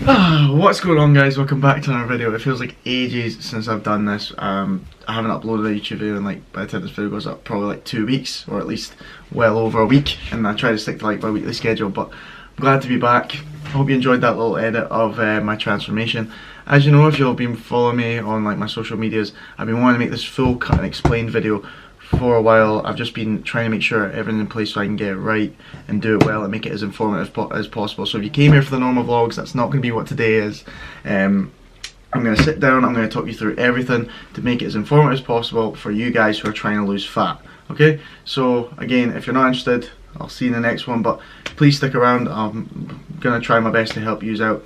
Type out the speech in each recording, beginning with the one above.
What's going on, guys? Welcome back to another video. It feels like ages since I've done this. I haven't uploaded a YouTube video in, like, by the time this video goes up, probably like 2 weeks, or at least well over a week, and I try to stick to like my weekly schedule, but I'm glad to be back. I hope you enjoyed that little edit of my transformation. As you know, if you've been following me on like my social medias, I've been wanting to make this full cut and explain video for a while. I've just been trying to make sure everything's in place so I can get it right and do it well and make it as informative as possible. So if you came here for the normal vlogs, that's not going to be what today is. I'm going to sit down, I'm going to talk you through everything to make it as informative as possible for you guys who are trying to lose fat. Okay, so again, if you're not interested, I'll see you in the next one, but please stick around. I'm going to try my best to help you out.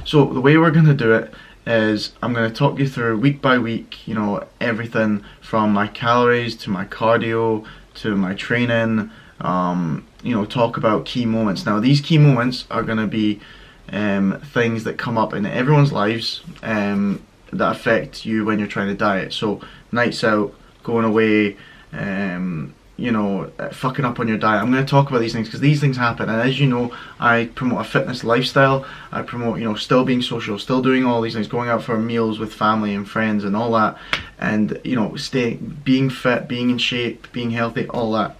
So the way we're going to do it is I'm going to talk you through week by week, you know, everything from my calories to my cardio to my training, you know, talk about key moments. Now these key moments are going to be things that come up in everyone's lives that affect you when you're trying to diet. So nights out, going away, you know, fucking up on your diet. I'm going to talk about these things because these things happen, and as you know, I promote a fitness lifestyle. I promote, you know, still being social, still doing all these things, going out for meals with family and friends and all that, and you know, being fit, being in shape, being healthy, all that.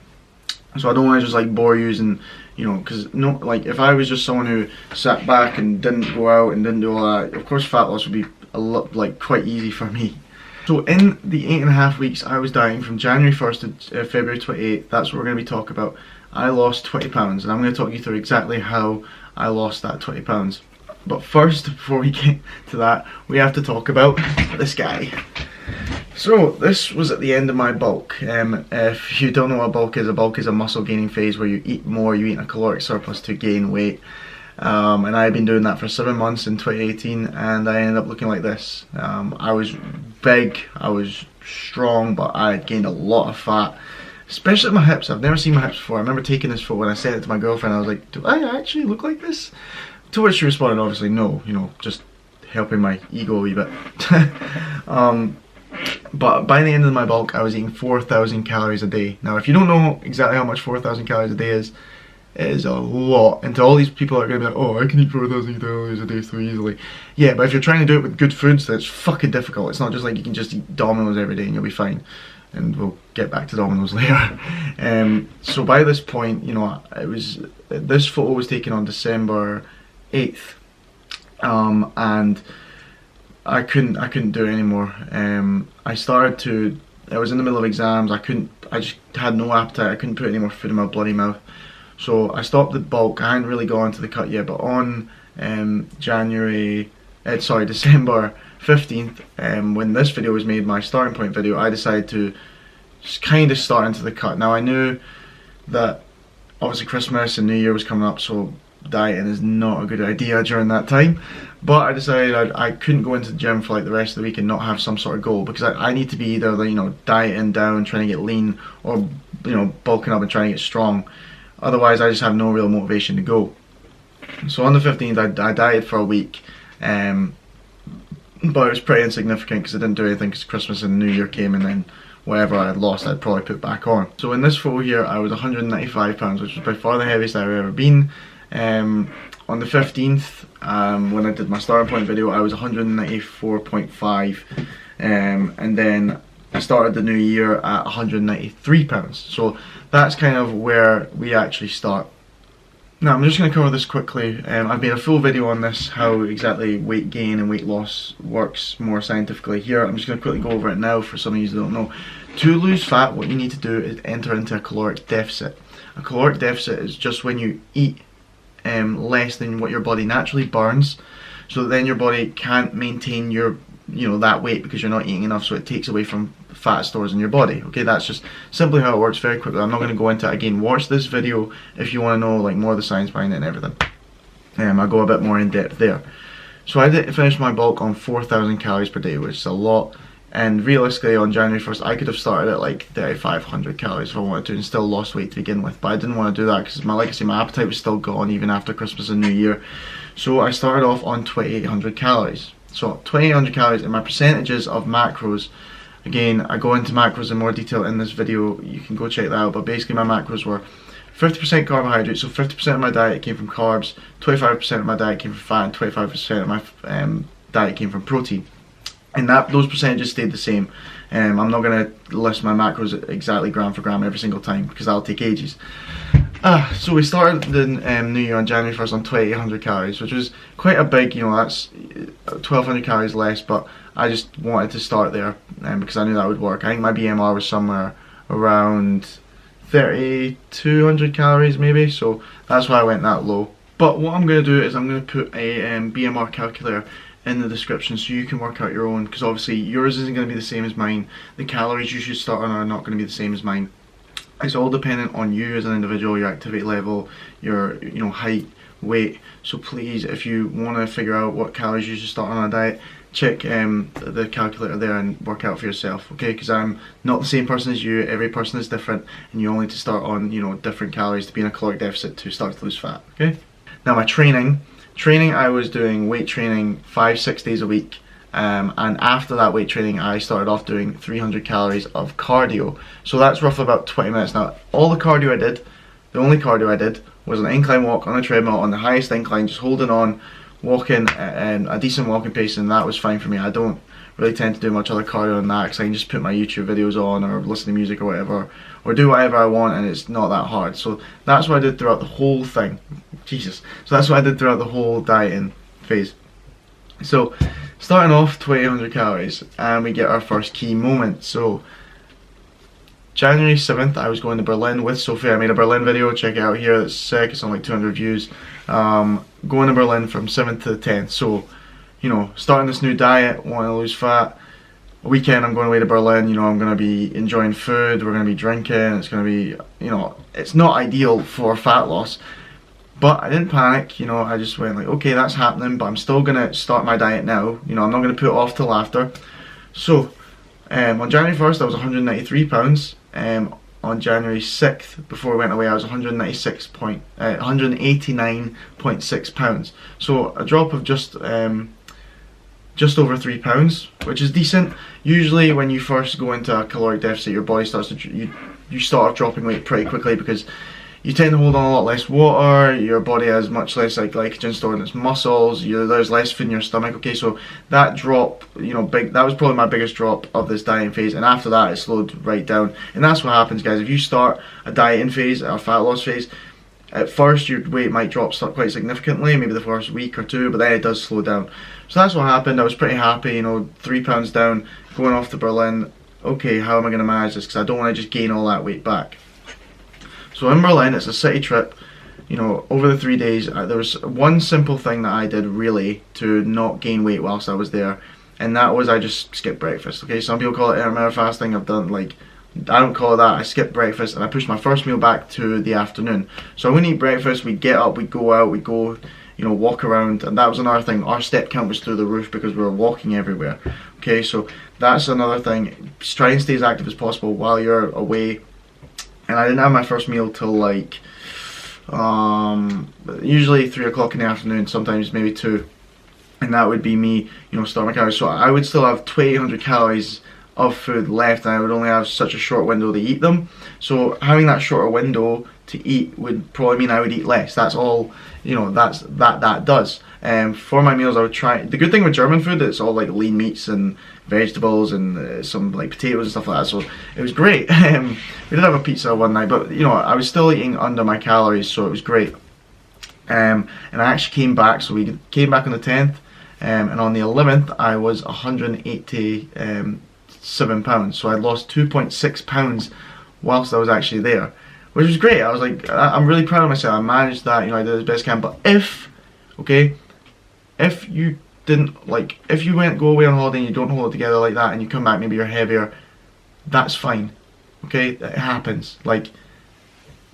So I don't want to just like bore you and, you know, because no, like if I was just someone who sat back and didn't go out and didn't do all that, of course fat loss would be a lot, like, quite easy for me. So in the 8.5 weeks I was dieting from January 1st to February 28th, that's what we're going to be talking about. I lost 20 pounds, and I'm going to talk you through exactly how I lost that 20 pounds. But first, before we get to that, we have to talk about this guy. So this was at the end of my bulk. If you don't know what a bulk is a muscle gaining phase where you eat more, you eat in a caloric surplus to gain weight. And I had been doing that for 7 months in 2018, and I ended up looking like this. I was big, I was strong, but I had gained a lot of fat, especially my hips. I've never seen my hips before. I remember taking this photo and I sent it to my girlfriend. I was like, do I actually look like this? To which she responded, obviously, no, you know, just helping my ego a wee bit. But by the end of my bulk, I was eating 4,000 calories a day. Now, if you don't know exactly how much 4,000 calories a day is, it is a lot. And to all these people that are going to be like, oh, I can eat 4,000 calories a day so easily. Yeah, but if you're trying to do it with good foods, that's fucking difficult. It's not just like you can just eat Domino's every day and you'll be fine. And we'll get back to Domino's later. So by this point, you know, this photo was taken on December 8th. And I couldn't do it anymore. I was in the middle of exams. I just had no appetite. I couldn't put any more food in my bloody mouth. So I stopped the bulk. I hadn't really gone to the cut yet, but on December 15th, when this video was made, my starting point video, I decided to just kind of start into the cut. Now I knew that obviously Christmas and New Year was coming up, so dieting is not a good idea during that time, but I decided I couldn't go into the gym for like the rest of the week and not have some sort of goal, because I need to be either, you know, dieting down, trying to get lean, or, you know, bulking up and trying to get strong. Otherwise I just have no real motivation to go. So on the 15th I dieted for a week, but it was pretty insignificant because I didn't do anything because Christmas and New Year came, and then whatever I had lost I'd probably put back on. So in this photo here I was 195 pounds, which was by far the heaviest I've ever been. On the 15th, when I did my starting point video, I was 194.5, and then I started the new year at 193 pounds. So that's kind of where we actually start. Now I'm just going to cover this quickly. I've made a full video on this, how exactly weight gain and weight loss works more scientifically. Here I'm just going to quickly go over it now for some of you who don't know. To lose fat, what you need to do is enter into a caloric deficit. A caloric deficit is just when you eat less than what your body naturally burns, so that then your body can't maintain your, you know, that weight because you're not eating enough, so it takes away from fat stores in your body. Okay, that's just simply how it works, very quickly. I'm not going to go into it again. Watch this video if you want to know like more of the science behind it and everything. I'll go a bit more in depth there. So I did finish my bulk on 4,000 calories per day, which is a lot. And realistically, on January 1st, I could have started at like 3,500 calories if I wanted to and still lost weight to begin with. But I didn't want to do that because, like I say, my appetite was still gone even after Christmas and New Year. So I started off on 2,800 calories. So 2,800 calories, and my percentages of macros, again, I go into macros in more detail in this video. You can go check that out. But basically, my macros were 50% carbohydrates, so 50% of my diet came from carbs, 25% of my diet came from fat, and 25% of my diet came from protein. And those percentages stayed the same. I'm not going to list my macros exactly gram for gram every single time because that'll take ages. So we started the new year on January 1st on 2800 calories, which was quite a big, that's 1200 calories less, but I just wanted to start there because I knew that would work. I think my BMR was somewhere around 3200 calories maybe, so that's why I went that low. But what I'm going to do is I'm going to put a BMR calculator in the description so you can work out your own, because obviously yours isn't going to be the same as mine. The calories you should start on are not going to be the same as mine. It's all dependent on you as an individual, your activity level, your height, weight. So please, if you want to figure out what calories you should start on a diet, check the calculator there and work out for yourself, okay? Because I'm not the same person as you. Every person is different, and you only need to start on different calories to be in a caloric deficit to start to lose fat, okay? Now my training, I was doing weight training 5-6 days a week, and after that weight training I started off doing 300 calories of cardio. So that's roughly about 20 minutes. Now all the cardio I did, the only cardio I did was an incline walk on a treadmill on the highest incline, just holding on, walking a decent walking pace, and that was fine for me. I don't really tend to do much other cardio than that because I can just put my YouTube videos on or listen to music or whatever, or do whatever I want, and it's not that hard. So that's what I did throughout the whole thing. Jesus. So that's what I did throughout the whole dieting phase. So starting off 2800 calories, and we get our first key moment. So January 7th I was going to Berlin with Sophie. I made a Berlin video, check it out here, it's sick, it's on like 200 views. Going to Berlin from 7th to the 10th. So starting this new diet, wanting to lose fat. A weekend I'm going away to Berlin, I'm going to be enjoying food, we're going to be drinking, it's going to be, it's not ideal for fat loss. But I didn't panic, I just went like, okay, that's happening, but I'm still going to start my diet now. I'm not going to put it off till after. So on January 1st I was 193 pounds. On January 6th, before we went away, I was 189.6 pounds. So a drop of just over 3 pounds, which is decent. Usually when you first go into a caloric deficit, your body starts to, you start off dropping weight pretty quickly because you tend to hold on a lot less water, your body has much less glycogen stored in its muscles, there's less food in your stomach, okay? So that drop, that was probably my biggest drop of this dieting phase, and after that it slowed right down. And that's what happens, guys. If you start a dieting phase, a fat loss phase, at first your weight might drop quite significantly, maybe the first week or two, but then it does slow down. So that's what happened. I was pretty happy, 3 pounds down, going off to Berlin. Okay, how am I going to manage this? Because I don't want to just gain all that weight back. So in Berlin, it's a city trip, over the 3 days, there was one simple thing that I did really to not gain weight whilst I was there, and that was I just skipped breakfast, okay? Some people call it intermittent fasting. I've done, I don't call it that. I skipped breakfast, and I pushed my first meal back to the afternoon. So I wouldn't eat breakfast, we'd get up, we'd go out, we'd go, walk around, and that was another thing. Our step count was through the roof because we were walking everywhere, okay? So that's another thing. Just try and stay as active as possible while you're away. And I didn't have my first meal till usually 3 o'clock in the afternoon, sometimes maybe 2. And that would be me, starting my calories. So I would still have 2800 calories of food left, and I would only have such a short window to eat them. So having that shorter window to eat would probably mean I would eat less. That's all, that does. For my meals I would try, the good thing with German food, it's all lean meats and vegetables and some potatoes and stuff like that, so it was great. We did have a pizza one night, but I was still eating under my calories, so it was great. And I actually came back, so we came back on the 10th, and on the 11th I was 187 pounds, so I lost 2.6 pounds whilst I was actually there, which was great. I was I'm really proud of myself. I managed that, I did as best I can. But if you didn't, if you go away on holiday and you don't hold it together like that and you come back, maybe you're heavier, that's fine, okay? It happens.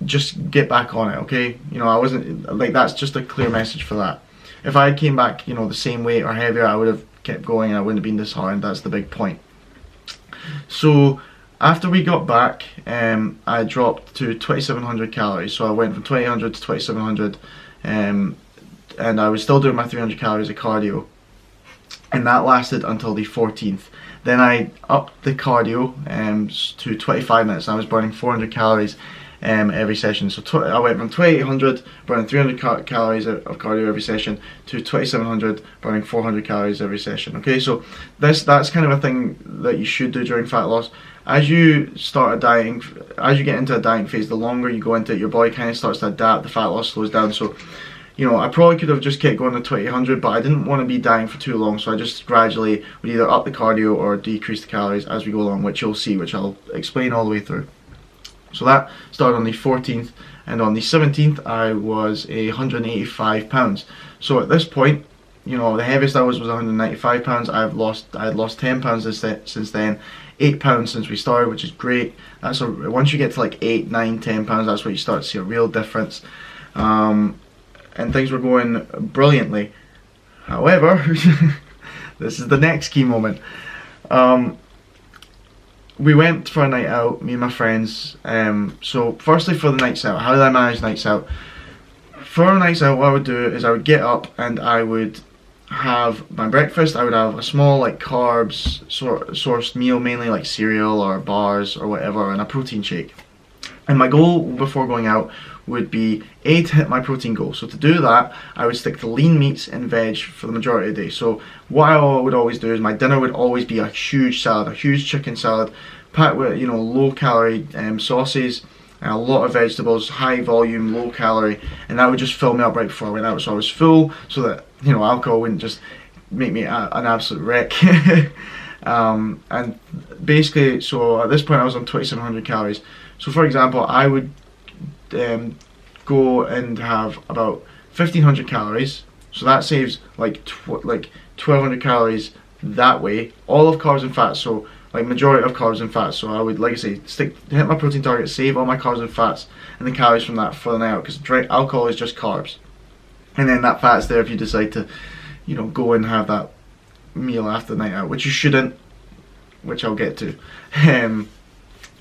Just get back on it, okay? I wasn't, that's just a clear message for that. If I came back, the same weight or heavier, I would have kept going and I wouldn't have been disheartened. That's the big point. So after we got back, I dropped to 2700 calories. So I went from 2800 to 2700, and I was still doing my 300 calories of cardio, and that lasted until the 14th. Then I upped the cardio to 25 minutes, and I was burning 400 calories every session. So I went from 2800 burning 300 calories of cardio every session to 2700 burning 400 calories every session. Okay, so that's kind of a thing that you should do during fat loss. As you start dieting, as you get into a dieting phase, the longer you go into it, your body kind of starts to adapt. The fat loss slows down. So, you know, I probably could have just kept going to 2800, but I didn't want to be dieting for too long, so I just gradually would either up the cardio or decrease the calories as we go along, which you'll see, which I'll explain all the way through. So that started on the 14th, and on the 17th I was 185 pounds. So at this point, you know, the heaviest I was 195 pounds. I had lost 10 pounds since then, 8 pounds since we started, which is great. Once you get to like 8, 9, 10 pounds, that's where you start to see a real difference. And things were going brilliantly. However, this is the next key moment. We went for a night out, me and my friends. So firstly, for the nights out, how did I manage nights out? For nights out, what I would do is I would get up and I would have my breakfast. I would have a small like carbs sourced meal, mainly like cereal or bars or whatever, and a protein shake. And my goal before going out would be to hit my protein goal. So to do that, I would stick to lean meats and veg for the majority of the day. So what I would always do is my dinner would always be a huge salad, a huge chicken salad, packed with, you know, low calorie sauces, and a lot of vegetables, high volume, low calorie, and that would just fill me up right before I went out. So I was full, so that, you know, alcohol wouldn't just make me an absolute wreck. And basically, so at this point I was on 2700 calories. So for example, I would go and have about 1500 calories. So that saves like 1200 calories that way. All of carbs and fats. So like majority of carbs and fats. So I would, like I say, hit my protein target, save all my carbs and fats and the calories from that for the night out, because alcohol is just carbs, and then that fat's there if you decide to, you know, go and have that meal after the night out, which you shouldn't, which I'll get to.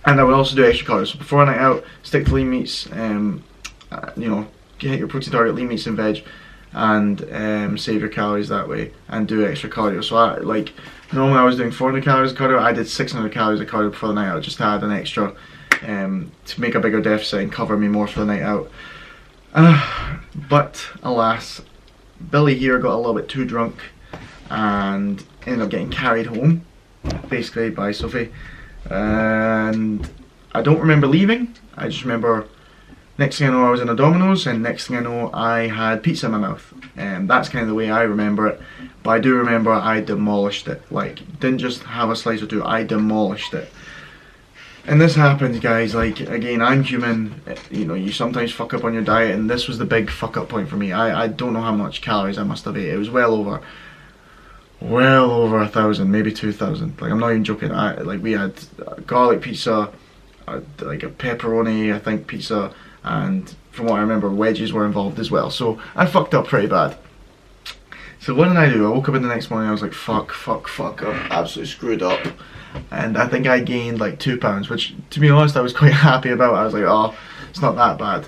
And I would also do extra calories. So before a night out, stick to lean meats, you know, hit your protein target, lean meats and veg, and save your calories that way, and do extra cardio. So normally I was doing 400 calories of cardio. I did 600 calories of cardio before the night out, just to add an extra, to make a bigger deficit and cover me more for the night out. But alas, Billy here got a little bit too drunk and ended up getting carried home, basically, by Sophie. And I don't remember leaving. I just remember next thing I know I was in a Domino's, and next thing I know I had pizza in my mouth. And that's kind of the way I remember it. But I do remember I demolished it. Like, didn't just have a slice or two, I demolished it. And this happens, guys. Like, again, I'm human. You know, you sometimes fuck up on your diet, and this was the big fuck up point for me. I don't know how much calories I must have ate. It was well over 1,000, maybe 2,000. Like, I'm not even joking. We had garlic pizza, like a pepperoni, I think, pizza, and from what I remember, wedges were involved as well. So I fucked up pretty bad. So what did I do? I woke up in the next morning, I was like, fuck, I'm absolutely screwed up. And I think I gained like 2 pounds, which, to be honest, I was quite happy about. I was like, oh, it's not that bad.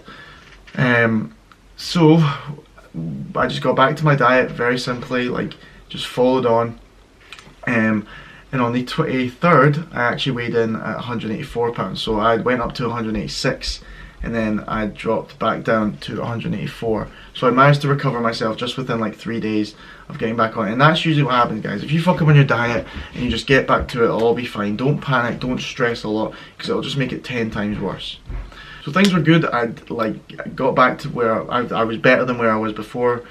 So I just got back to my diet very simply, like, just followed on. And on the 23rd, I actually weighed in at 184 pounds. So I went up to 186, and then I dropped back down to 184. So I managed to recover myself just within like 3 days of getting back on it. And that's usually what happens, guys. If you fuck up on your diet and you just get back to it, it'll all be fine. Don't panic, don't stress a lot, because it'll just make it 10 times worse. So things were good. I got back to where I was better than where I was before.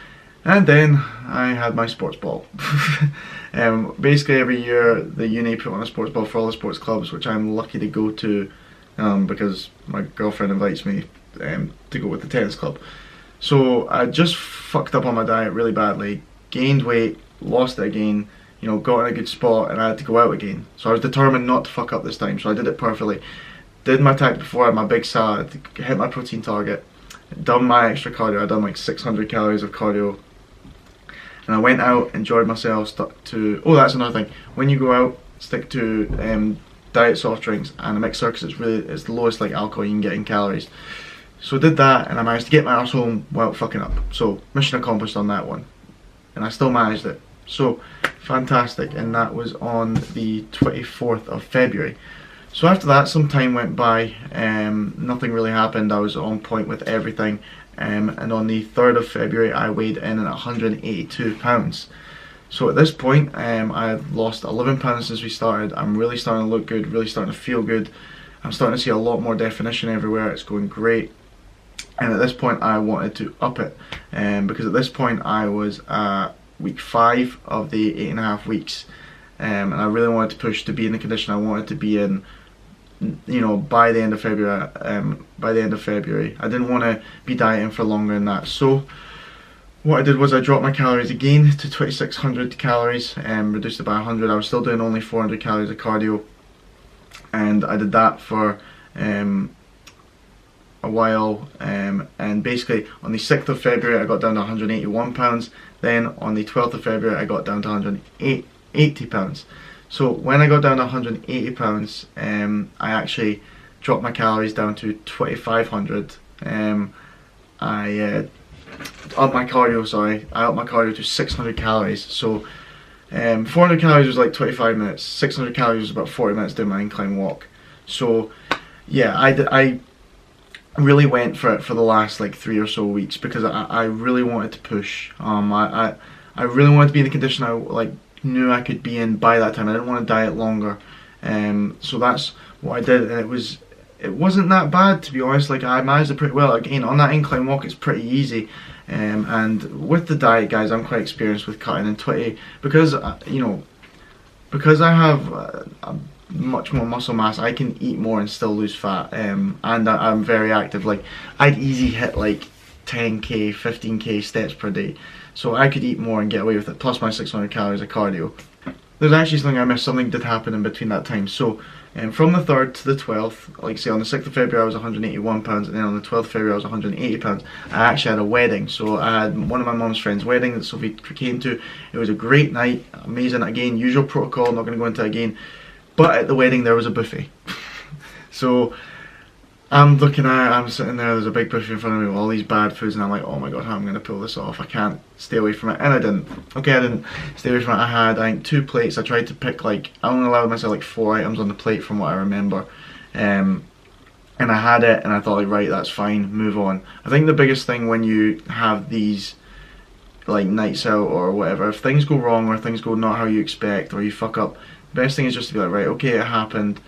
And then I had my sports ball. Basically every year the uni put on a sports ball for all the sports clubs, which I'm lucky to go to, because my girlfriend invites me to go with the tennis club. So I just fucked up on my diet really badly, gained weight, lost it again, you know, got in a good spot, and I had to go out again. So I was determined not to fuck up this time, so I did it perfectly. Did my tactic before, I had my big salad, hit my protein target, done my extra cardio. I done like 600 calories of cardio, and I went out, enjoyed myself, stuck to, oh, that's another thing, when you go out, stick to diet soft drinks and a mixer, because it's the lowest like alcohol you can get in calories. So I did that, and I managed to get my arse home without fucking up. So mission accomplished on that one, and I still managed it. So fantastic. And that was on the 24th of February. So after that, some time went by, nothing really happened. I was on point with everything, and on the 3rd of February I weighed in at 182 pounds. So at this point, I had lost 11 pounds since we started. I'm really starting to look good, really starting to feel good. I'm starting to see a lot more definition everywhere. It's going great. And at this point I wanted to up it, because at this point I was at week 5 of the 8.5 weeks, and I really wanted to push to be in the condition I wanted to be in, you know, by the end of February. I didn't want to be dieting for longer than that. So what I did was I dropped my calories again to 2,600 calories, and reduced it by 100. I was still doing only 400 calories of cardio, and I did that for a while, and basically on the 6th of February I got down to 181 pounds. Then on the 12th of February I got down to 180 pounds. So when I got down to 180 pounds, I actually dropped my calories down to 2,500. I upped my cardio to 600 calories. So 400 calories was like 25 minutes, 600 calories was about 40 minutes doing my incline walk. So yeah, I really went for it for the last like 3 or so weeks, because I really wanted to push. I really wanted to be in the condition I knew I could be in by that time. I didn't want to diet longer, so that's what I did, and it wasn't that bad, to be honest. Like, I managed it pretty well. Again, on that incline walk it's pretty easy, and with the diet, guys, I'm quite experienced with cutting in 20, because because I have much more muscle mass, I can eat more and still lose fat, and I'm very active. Like, I'd easily hit like 10k, 15k steps per day, so I could eat more and get away with it, plus my 600 calories of cardio. There's actually something I missed. Something did happen in between that time. So from the 3rd to the 12th, like say on the 6th of February I was 181 pounds, and then on the 12th of February I was 180 pounds. I actually had a wedding, so I had one of my mum's friends' wedding that Sophie came to. It was a great night, amazing. Again, usual protocol, not going to go into it again, but at the wedding there was a buffet. So I'm sitting there, there's a big buffet in front of me with all these bad foods, and I'm like, oh my god, how am I going to pull this off? I can't stay away from it. And I didn't. Okay, I didn't stay away from it. I had, I think, 2 plates. I tried to pick, like, I only allowed myself like 4 items on the plate from what I remember. And I had it, and I thought, like, right, that's fine, move on. I think the biggest thing when you have these, like, nights out or whatever, if things go wrong or things go not how you expect or you fuck up, the best thing is just to be like, right, okay, it happened,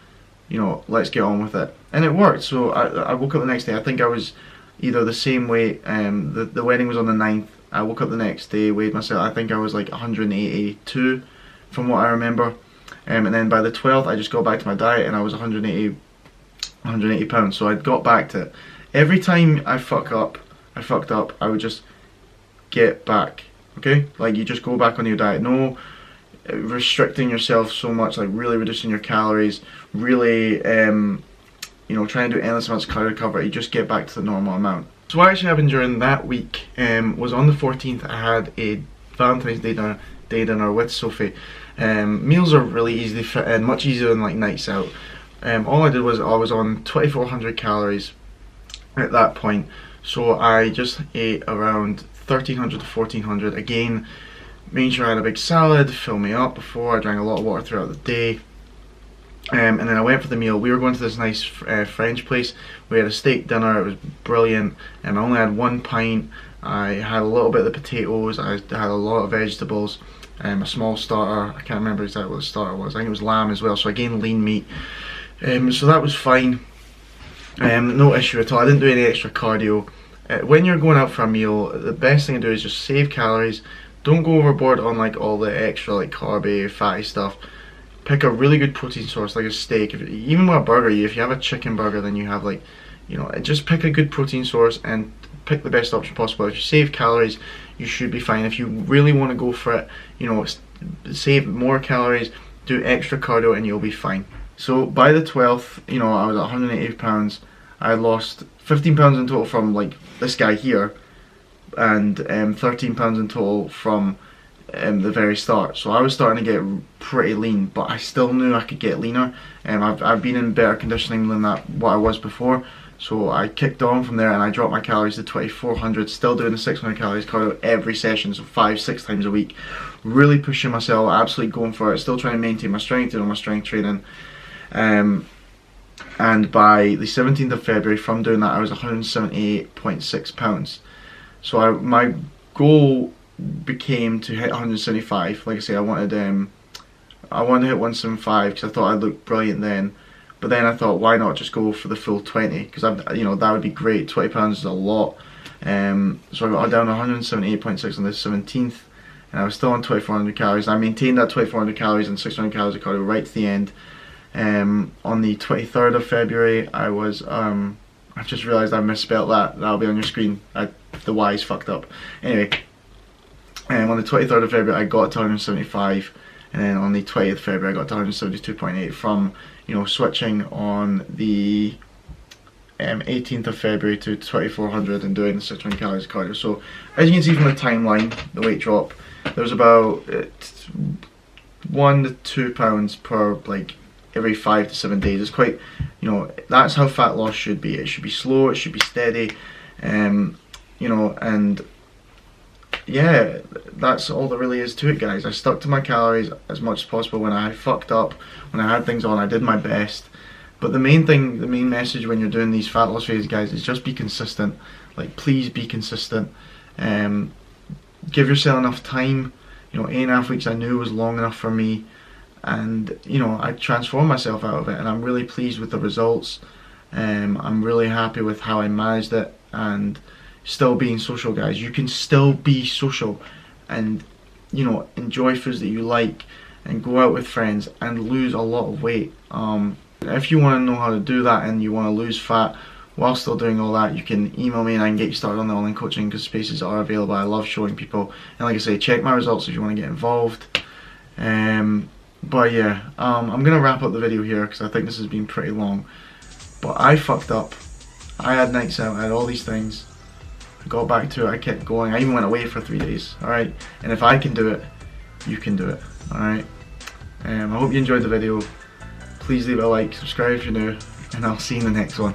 you know, let's get on with it. And it worked. So I woke up the next day. I think I was either the same weight. The wedding was on the 9th. I woke up the next day, weighed myself. I think I was like 182 from what I remember. And then by the 12th I just got back to my diet, and I was 180 pounds. So I'd got back to it. Every time I fucked up, I would just get back. Okay? Like, you just go back on your diet. No restricting yourself so much, like really reducing your calories, really you know, trying to do endless amounts of calorie recovery. You just get back to the normal amount. So what actually happened during that week was on the 14th I had a Valentine's Day dinner with Sophie. Meals are really easy to fit in, much easier than like nights out. All I did was I was on 2,400 calories at that point, so I just ate around 1,300 to 1,400. Again, making sure I had a big salad, fill me up before. I drank a lot of water throughout the day. And then I went for the meal. We were going to this nice French place. We had a steak dinner. It was brilliant. I only had 1 pint. I had a little bit of the potatoes. I had a lot of vegetables. A small starter. I can't remember exactly what the starter was. I think it was lamb as well. So again, lean meat. So that was fine. No issue at all. I didn't do any extra cardio. When you're going out for a meal, the best thing to do is just save calories. Don't go overboard on like all the extra like carby, fatty stuff. Pick a really good protein source, like a steak. Even with a burger, if you have a chicken burger, then you have like, you know, just pick a good protein source and pick the best option possible. If you save calories, you should be fine. If you really want to go for it, you know, save more calories, do extra cardio, and you'll be fine. So by the 12th, you know, I was at 180 pounds. I had lost 15 pounds in total from like this guy here, and 13 pounds in total from the very start. So I was starting to get pretty lean, but I still knew I could get leaner. I've been in better conditioning than what I was before. So I kicked on from there, and I dropped my calories to 2,400, still doing the 600 calories cardio every session, so 5-6 times a week. Really pushing myself, absolutely going for it, still trying to maintain my strength, doing my strength training. and by the 17th of February, from doing that, I was £178.6. So my goal became to hit 175. Like I say, I wanted to hit 175 because I thought I'd look brilliant then. But then I thought, why not just go for the full 20? Because that would be great. £20 is a lot. So I got down 178.6 on the 17th, and I was still on 2,400 calories. I maintained that 2,400 calories and 600 calories of cardio right to the end. On the 23rd of February, I was I've just realised I misspelled that. That'll be on your screen. The Y's fucked up. Anyway, on the 23rd of February, I got to 175, and then on the 20th of February, I got to 172.8 from switching on the 18th of February to 2,400 and doing the 600 calories of cardio. So as you can see from the timeline, the weight drop, there was about 1 to 2 pounds per every 5 to 7 days. It's quite, that's how fat loss should be. It should be slow, it should be steady, and yeah, that's all there really is to it, guys. I stuck to my calories as much as possible. When I fucked up, when I had things on, I did my best. But the main message when you're doing these fat loss phases, guys, is just be consistent. Please be consistent. Give yourself enough time. 8.5 weeks I knew was long enough for me, and I transformed myself out of it, and I'm really pleased with the results. I'm really happy with how I managed it, and still being social, guys. You can still be social and enjoy foods that you like and go out with friends and lose a lot of weight. If you want to know how to do that and you want to lose fat while still doing all that, you can email me and I can get you started on the online coaching, because spaces are available. I love showing people, and like I say, check my results if you want to get involved. But yeah, I'm gonna wrap up the video here because I think this has been pretty long. But I fucked up. I had nights out, I had all these things. I got back to it, I kept going. I even went away for 3 days, alright? And if I can do it, you can do it, alright? I hope you enjoyed the video. Please leave a like, subscribe if you're new, and I'll see you in the next one.